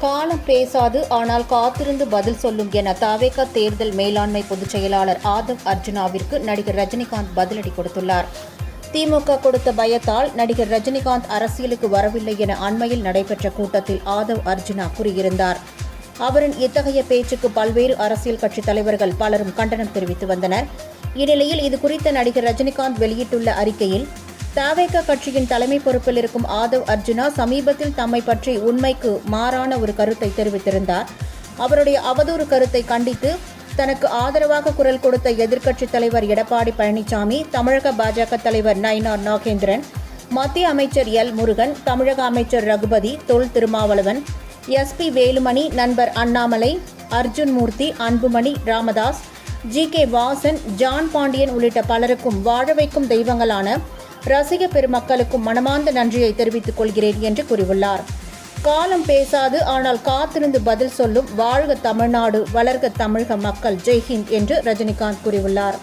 காலம் பேசாது, ஆனால் காத்திருந்து பதில் சொல்லும் என தவேக தேர்தல் மேலாண்மை பொதுச் செயலாளர் ஆதவ் அர்ஜுனாவிற்கு நடிகர் ரஜினிகாந்த் பதிலடி கொடுத்துள்ளார். திமுக கொடுத்த பயத்தால் நடிகர் ரஜினிகாந்த் அரசியலுக்கு வரவில்லை என அண்மையில் நடைபெற்ற கூட்டத்தில் ஆதவ் அர்ஜுனா கூறியிருந்தார். அவரின் இத்தகைய பேச்சுக்கு பல்வேறு அரசியல் கட்சித் தலைவர்கள் பலரும் கண்டனம் தெரிவித்து வந்தனர். இந்நிலையில் இதுகுறித்த நடிகர் ரஜினிகாந்த் வெளியிட்டுள்ள அறிக்கையில், தவேக கட்சியின் தலைமை பொறுப்பில் இருக்கும் ஆதவ் அர்ஜுனா சமீபத்தில் தம்மை பற்றி உண்மைக்கு மாறான ஒரு கருத்தை தெரிவித்திருந்தார். அவருடைய அவதூறு கருத்தை கண்டித்து தனக்கு ஆதரவாக குரல் கொடுத்த எதிர்க்கட்சித் தலைவர் எடப்பாடி பழனிசாமி, தமிழக பாஜக தலைவர் நயினார் நாகேந்திரன், மத்திய அமைச்சர் எல் முருகன், தமிழக அமைச்சர் ரகுபதி, தொல் திருமாவளவன், SP வேலுமணி, நண்பர் அண்ணாமலை, அர்ஜுன் மூர்த்தி, அன்புமணி ராமதாஸ், GK வாசன், ஜான் பாண்டியன் உள்ளிட்ட பலருக்கும் வாழ வைக்கும் தெய்வங்களான ரசிக பெருமக்களுக்கும் மனமார்ந்த நன்றியை தெரிவித்துக் கொள்கிறேன் என்று கூறியுள்ளார். காலம் பேசாது, ஆனால் காத்திருந்து பதில் சொல்லும். வாழ்க தமிழ்நாடு, வளர்க தமிழக மக்கள். ஜெய்ஹிந்த் என்று ரஜினிகாந்த் கூறியுள்ளார்.